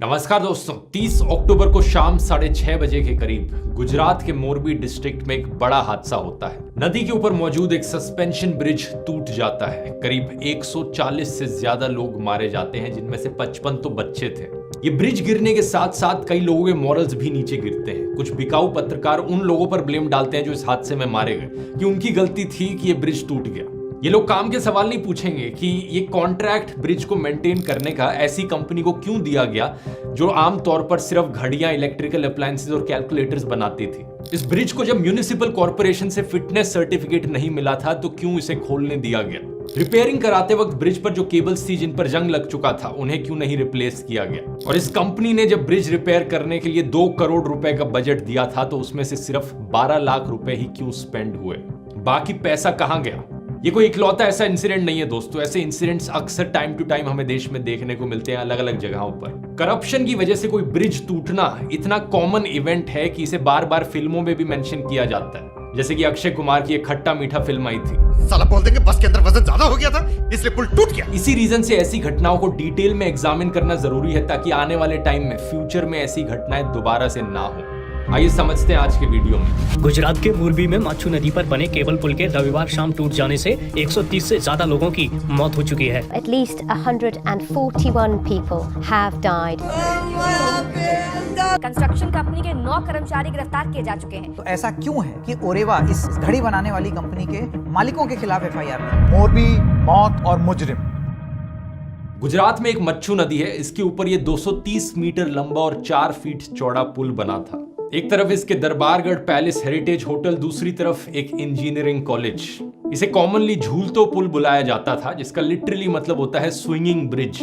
नमस्कार दोस्तों, 30 अक्टूबर को शाम 6:30 बजे के करीब गुजरात के मोरबी डिस्ट्रिक्ट में एक बड़ा हादसा होता है। नदी के ऊपर मौजूद एक सस्पेंशन ब्रिज टूट जाता है। करीब 140 से ज्यादा लोग मारे जाते हैं, जिनमें से 55 तो बच्चे थे। ये ब्रिज गिरने के साथ साथ कई लोगों के मॉरल्स भी नीचे गिरते हैं। कुछ बिकाऊ पत्रकार उन लोगों पर ब्लेम डालते हैं जो इस हादसे में मारे गए कि उनकी गलती थी कि ये ब्रिज टूट गया। ये लोग काम के सवाल नहीं पूछेंगे कि ये कॉन्ट्रैक्ट ब्रिज को मेंटेन करने का ऐसी कंपनी को क्यों दिया गया जो आमतौर पर सिर्फ घड़ियां, इलेक्ट्रिकल अप्लायंसेस और कैलकुलेटर्स बनाती थी। इस ब्रिज को जब म्युनिसिपल कॉर्पोरेशन से फिटनेस सर्टिफिकेट नहीं मिला था तो क्यों इसे खोलने दिया गया? रिपेयरिंग कराते वक्त ब्रिज पर जो केबल्स थी जिन पर जंग लग चुका था उन्हें क्यों नहीं रिप्लेस किया गया? और इस कंपनी ने जब ब्रिज रिपेयर करने के लिए 2 करोड़ रुपए का बजट दिया था तो उसमें से सिर्फ 12 लाख रुपए ही क्यों स्पेंड हुए? बाकी पैसा कहां गया? ये कोई इकलौता ऐसा इंसिडेंट नहीं है दोस्तों। ऐसे इंसिडेंट्स अक्सर टाइम टू टाइम हमें देश में देखने को मिलते हैं अलग अलग जगहों पर। करप्शन की वजह से कोई ब्रिज टूटना इतना कॉमन इवेंट है कि इसे बार बार फिल्मों में भी मेंशन किया जाता है। जैसे कि अक्षय कुमार की एक खट्टा मीठा फिल्म आई थी। साला बोल देंगे बस के अंदर वजन ज्यादा हो गया था इसलिए पुल टूट गया। इसी रीजन से ऐसी घटनाओं को डिटेल में एग्जामिन करना जरूरी है ताकि आने वाले टाइम में फ्यूचर में ऐसी घटनाएं दोबारा से ना हो। आइए समझते हैं आज के वीडियो में। गुजरात के मोरबी में माछू नदी पर बने केबल पुल के रविवार शाम टूट जाने से 130 से ज्यादा लोगों की मौत हो चुकी है। At least 141 people have died. Construction company के 9 कर्मचारी गिरफ्तार किए जा चुके हैं। तो ऐसा क्यों है कि ओरेवा इस घड़ी बनाने वाली कंपनी के मालिकों के खिलाफ एफआईआर की? मोरबी, मौत और मुजरिम। गुजरात में एक मच्छू नदी है। इसके ऊपर ये 230 मीटर लंबा और 4 फीट चौड़ा पुल बना था। एक तरफ इसके दरबारगढ़ पैलेस हेरिटेज होटल, दूसरी तरफ एक इंजीनियरिंग कॉलेज। इसे कॉमनली झूलतो पुल बुलाया जाता था, जिसका लिटरली मतलब होता है स्विंगिंग ब्रिज।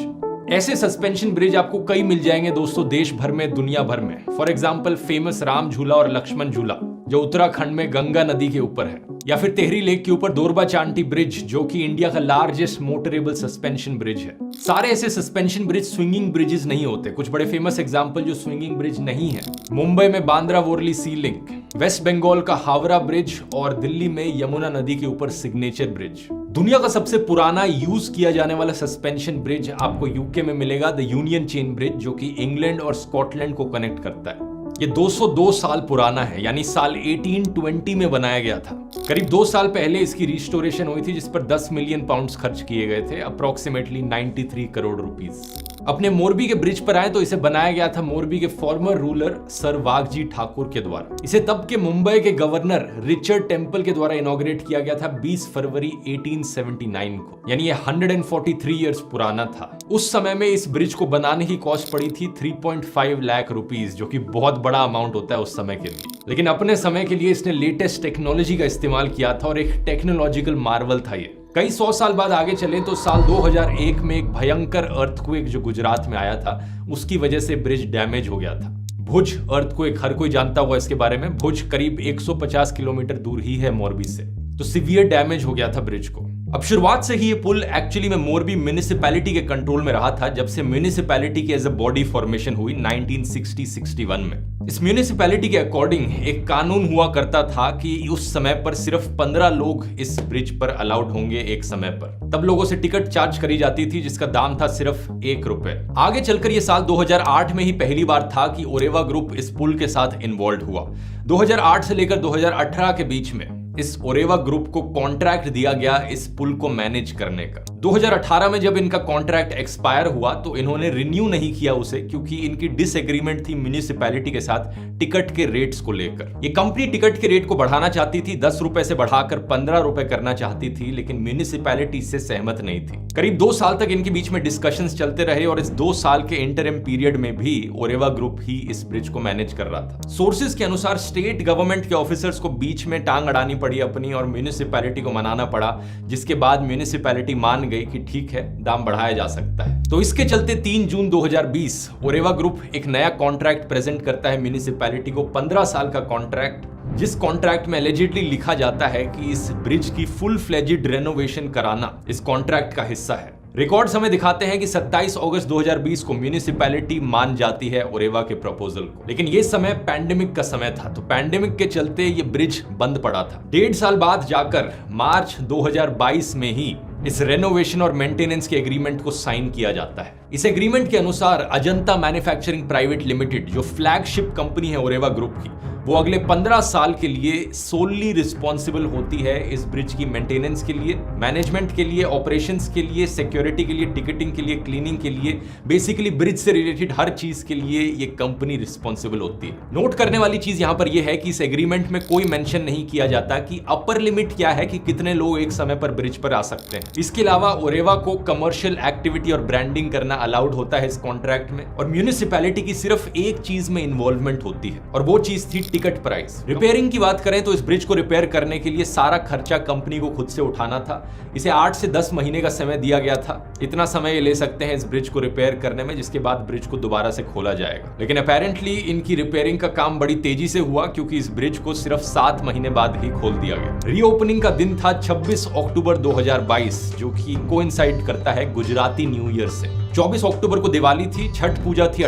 ऐसे सस्पेंशन ब्रिज आपको कई मिल जाएंगे दोस्तों, देश भर में, दुनिया भर में। फॉर एग्जाम्पल फेमस राम झूला और लक्ष्मण झूला जो उत्तराखंड में गंगा नदी के ऊपर है, या फिर तेहरी लेक के ऊपर दोरबा चांटी ब्रिज जो कि इंडिया का लार्जेस्ट मोटरेबल सस्पेंशन ब्रिज है। सारे ऐसे सस्पेंशन ब्रिज स्विंगिंग ब्रिजेस नहीं होते। कुछ बड़े फेमस एग्जांपल जो स्विंगिंग ब्रिज नहीं है, मुंबई में बांद्रा वोरली सी लिंक, वेस्ट बंगाल का हावड़ा ब्रिज और दिल्ली में यमुना नदी के ऊपर सिग्नेचर ब्रिज। दुनिया का सबसे पुराना यूज किया जाने वाला सस्पेंशन ब्रिज आपको यूके में मिलेगा, द यूनियन चेन ब्रिज, जो कि इंग्लैंड और स्कॉटलैंड को कनेक्ट करता है। ये 202 साल पुराना है, यानी साल 1820 में बनाया गया था। करीब 2 साल पहले इसकी रिस्टोरेशन हुई थी जिस पर 10 मिलियन पाउंड्स खर्च किए गए थे, अप्रोक्सीमेटली 93 करोड़ रुपीस। अपने मोरबी के ब्रिज पर आए तो इसे बनाया गया था मोरबी के farmer ruler sir Waghji Thakur के द्वारा। इसे तब के मुंबई के गवर्नर रिचर्ड टेम्पल के द्वारा इनॉग्रेट किया गया था 20 फरवरी 1879 को, यानी ये 143 इयर्स पुराना था। उस समय में इस ब्रिज को बनाने की कॉस्ट पड़ी थी 3.5 लाख रुपीस, जो कि बहुत बड़ा अमाउंट होता है उस समय के लिए। लेकिन अपने समय के लिए इसने लेटेस्ट टेक्नोलॉजी का इस्तेमाल किया था और एक टेक्नोलॉजिकल मार्वल था ये। कई 100 साल बाद आगे चले तो साल 2001 में एक भयंकर अर्थक्वेक जो गुजरात में आया था, उसकी वजह से ब्रिज डैमेज हो गया था। भुज अर्थक्वेक हर कोई जानता होगा इसके बारे में। भुज करीब 150 किलोमीटर दूर ही है मोरबी से। तो सिवियर डैमेज हो गया था ब्रिज को। अब शुरुआत से ही ये पुल एक्चुअली में मोरबी म्युनिसिपैलिटी के कंट्रोल में रहा था, जब से म्युनिसिपैलिटी की एज अ बॉडी फॉर्मेशन हुई 1960-61 में। इस म्युनिसिपैलिटी के अकॉर्डिंग एक कानून हुआ करता था कि उस समय पर सिर्फ 15 लोग इस ब्रिज पर अलाउड होंगे एक समय पर। तब लोगों से टिकट चार्ज करी जाती थी जिसका दाम था सिर्फ 1 रुपए। आगे चलकर ये साल 2008 में ही पहली बार था कि ओरेवा ग्रुप इस पुल के साथ इन्वॉल्व हुआ। 2008 से लेकर 2018 के बीच में इस ओरेवा ग्रुप को कॉन्ट्रैक्ट दिया गया इस पुल को मैनेज करने का। 2018 में जब इनका कॉन्ट्रैक्ट एक्सपायर हुआ तो इन्होंने रिन्यू नहीं किया उसे, क्योंकि इनकी डिसएग्रीमेंट थी म्युनिसिपैलिटी के साथ टिकट के रेट्स को लेकर। ये कंपनी टिकट के रेट को बढ़ाना चाहती थी, 10 रुपए से बढ़ाकर 15 रुपए करना चाहती थी, लेकिन म्युनिसिपैलिटी इससे सहमत नहीं थी। करीब 2 साल तक इनके बीच में डिस्कशंस चलते रहे और इस 2 साल के इंटरिम पीरियड में भी ओरेवा ग्रुप ही इस ब्रिज को मैनेज कर रहा था। सोर्सेज के अनुसार स्टेट गवर्नमेंट के ऑफिसर्स को बीच में टांग अड़ानी पड़ी अपनी और म्युनिसिपैलिटी को मनाना पड़ा, जिसके बाद म्युनिसिपैलिटी मान गई कि ठीक है, दाम बढ़ाया जा सकता है। तो इसके चलते 3 जून 2020 ओरेवा ग्रुप एक नया कॉन्ट्रैक्ट प्रेजेंट करता है म्युनिसिपैलिटी को, 15 साल का कॉन्ट्रैक्ट, जिस कॉन्ट्रैक्ट में एलिजिडली लिखा जाता है कि इस ब्रिज की फुल फ्लेजिड रेनोवेशन कराना इस कॉन्ट्रैक्ट का हिस्सा है। रिकॉर्ड्स हमें दिखाते हैं कि 27 अगस्त 2020 को म्युनिसिपैलिटी मान जाती है ओरेवा के प्रपोजल को। लेकिन ये समय पैंडेमिक का समय था, तो पैंडेमिक के चलते ये ब्रिज बंद पड़ा था। 1.5 साल बाद जाकर मार्च 2022 में ही इस रेनोवेशन और मेंटेनेंस के एग्रीमेंट को साइन किया जाता है। इस एग्रीमेंट के अनुसार अजंता मैन्युफैक्चरिंग प्राइवेट लिमिटेड, जो फ्लैगशिप कंपनी है ओरेवा ग्रुप की, वो अगले 15 साल के लिए सोलली रिस्पॉन्सिबल होती है इस ब्रिज की मेंटेनेंस के लिए, मैनेजमेंट के लिए, ऑपरेशंस के लिए, सिक्योरिटी के लिए, टिकटिंग के लिए, क्लीनिंग के लिए, बेसिकली ब्रिज से रिलेटेड हर चीज के लिए ये कंपनी रिस्पॉन्सिबल होती है। नोट करने वाली चीज यहां पर यह है कि इस एग्रीमेंट में कोई मेंशन नहीं किया जाता कि अपर लिमिट क्या है कि कितने लोग एक समय पर ब्रिज पर आ सकते हैं। इसके अलावा ओरेवा को कमर्शियल एक्टिविटी और ब्रांडिंग करना अलाउड होता है इस कॉन्ट्रैक्ट में, और म्यूनिसिपैलिटी की सिर्फ एक चीज में इन्वॉल्वमेंट होती है, और वो चीज थी टिकट प्राइस। रिपेयरिंग की बात करें तो इस ब्रिज को रिपेयर करने के लिए सारा खर्चा कंपनी को खुद से उठाना था। इसे 8 से 10 महीने का समय दिया गया था। इतना समय ये ले सकते हैं इस ब्रिज को रिपेयर करने में, जिसके बाद ब्रिज को दोबारा से खोला जाएगा। लेकिन अपेरेंटली इनकी रिपेयरिंग का काम बड़ी तेजी से हुआ, क्योंकि इस ब्रिज को सिर्फ 7 महीने बाद ही खोल दिया गया। रीओपनिंग का दिन था 26 अक्टूबर 2022, जो कि कोइंसाइड करता है गुजराती न्यू ईयर से। 24 अक्टूबर को दिवाली थी, छठ पूजा थी